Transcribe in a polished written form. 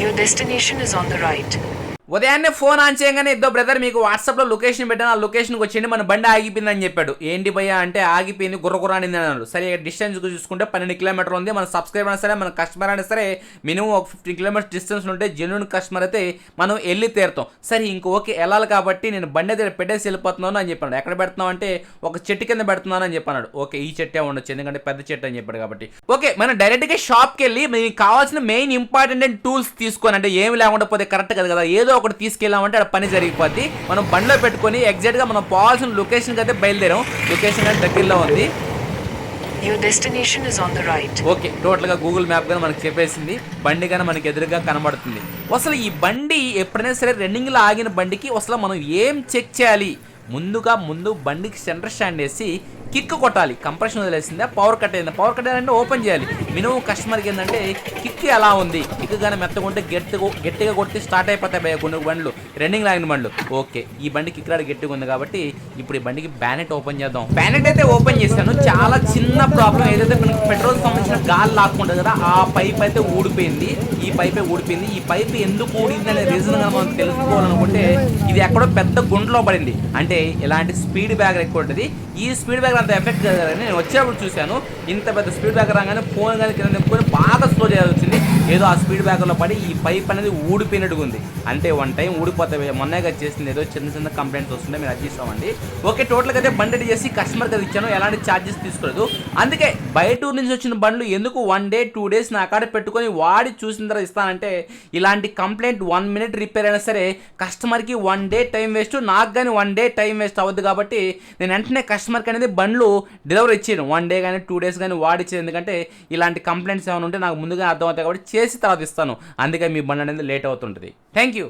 Your destination is on the right. ఉదయాన్నే phone on చేయగానే ఇద్దో brother మీకు వాట్సాప్లో లొకేషన్ పెట్టాను, ఆ లొకేషన్కి వచ్చేయండి, మన బండి ఆగిపోయిందని చెప్పాడు. ఏంటి భయ్యా అంటే ఆగిపోయింది గుర్రగుర్ర అనింది అన్నాడు. సరే డిస్టెన్స్ చూసుకుంటే 12 కిలోమీటర్లు ఉంది. మన సబ్స్క్రైబర్ అయినా సరే మన కస్టమర్ అయినా సరే మినిమం ఒక 15 కిలోమీటర్స్ డిస్టెన్స్ ఉంటే జెన్యూన్ కస్టమర్ అయితే మనం వెళ్ళి తీరుతాం. సరే ఇంక ఓకే వెళ్ళాలి కాబట్టి నేను బండి దగ్గర పెట్టేసి వెళ్ళిపోతున్నాను అని చెప్పాడు. ఎక్కడ పెడుతున్నావు అంటే ఒక చెట్టు కింద పెడుతున్నాను అని చెప్పన్నాడు. ఓకే ఈ చెట్టే ఉండొచ్చు ఎందుకంటే పెద్ద చెట్టు అని చెప్పాడు కాబట్టి. ఓకే మనం డైరెక్ట్గా షాప్కి వెళ్ళి మీకు కావాల్సిన మెయిన్ ఇంపార్టెంట్ టూల్స్ తీసుకొని, అంటే ఏమి లేకుండా పోతే కరెక్ట్ కదా, ఏదో ఒకటి తీసుకెళ్ళామంటే అక్కడ పని జరిగిపోద్ది. మనం బండిలో పెట్టుకొని ఎగ్జాక్ట్గా మనం పోవాల్సిన లొకేషన్కి అయితే బయలుదేరాం. లొకేషన్ అయితే దగ్గరలో ఉంది. Your destination is on the right. Okay టోటల్గా గూగుల్ మ్యాప్ కానీ మనకి చెప్పేసింది. బండి కానీ మనకి ఎదురుగా కనబడుతుంది. అసలు ఈ బండి ఎప్పుడైనా సరే రన్నింగ్లో ఆగిన బండికి అసలు మనం ఏం చెక్ చేయాలి? ముందు బండికి సెంటర్ స్టాండ్ వేసి కిక్ కొట్టాలి. కంప్రెషన్ వదిలేసిందా, పవర్ కట్ అయిందా, పవర్ కట్ అయ్యాలంటే ఓపెన్ చేయాలి. మినిమం కస్టమర్కి ఏంటంటే కిక్ ఎలా ఉంది, కిక్ కానీ మెత్తగా ఉంటే గట్టిగా కొడితే స్టార్ట్ అయిపోతాయి భయ కొన్ని బండ్లు, రన్నింగ్ లాగిన బండ్లు. ఓకే ఈ బండి కిక్ రాడు గట్టిగా ఉంది కాబట్టి ఇప్పుడు ఈ బండికి బ్యానెట్ ఓపెన్ చేద్దాం. బ్యానెట్ అయితే ఓపెన్ చేశాను. చాలా చిన్న ప్రాబ్లం, ఏదైతే మనకి పెట్రోల్ సంబంధించిన గాలి లాక్కుంటుంది కదా ఆ పైప్ అయితే ఊడిపోయింది. ఈ పైపే ఊడిపోయింది. ఈ పైప్ ఎందుకు ఊడింది అనే రీజన్ మనం తెలుసుకోవాలనుకుంటే ఇది ఎక్కడో పెద్ద గుంటలో పడింది. అంటే ఇలాంటి స్పీడ్ బ్రేకర్ ఎక్కువ ఉంటుంది. ఈ స్పీడ్ బ్రేకర్ అంత ఎఫెక్ట్ కదని నేను వచ్చేటప్పుడు చూశాను. ఇంత పెద్ద స్పీడ్ బ్రేకర్ రాగానే ఫోన్ కానీ కింద నింపుకొని బాగా స్లో చేయాల్సి వచ్చింది. ఏదో ఆ స్పీడ్ బ్రేకర్లో పడి ఈ పైప్ అనేది ఊడిపోయినట్టుగా ఉంది. అంటే వన్ టైం ఊడిపోతాయి. మొన్నగా చేసింది ఏదో చిన్న కంప్లైంట్స్ వస్తుంటే మీరు అది చేస్తామండి. ఓకే టోటల్గా అయితే బండి రెడీ చేసి కస్టమర్కి అది ఇచ్చాను. ఎలాంటి ఛార్జెస్ తీసుకోలేదు. అందుకే బయట ఊరు నుంచి వచ్చిన బండ్లు ఎందుకు 1 day 2 days నా కాడ పెట్టుకొని వాడి చూసిన తర్వాత ఇస్తానంటే ఇలాంటి కంప్లైంట్ 1 minute రిపేర్ అయినా సరే కస్టమర్కి 1 day టైం వేస్ట్, నాకు కానీ 1 day టైం వేస్ట్ అవ్వద్దు. కాబట్టి నేను వెంటనే కస్టమర్కి అనేది బండ్లు డెలివరీ ఇచ్చాను. 1 day కానీ 2 days కానీ వాడిచ్చేది. ఎందుకంటే ఇలాంటి కంప్లైంట్స్ ఏమైనా ఉంటే నాకు ముందుగా అర్థమవుతాయి కాబట్టి చేసి తర్వాత ఇస్తాను. అందుకే మీ బండి అనేది లేట్ అవుతుంటుంది. Thank you.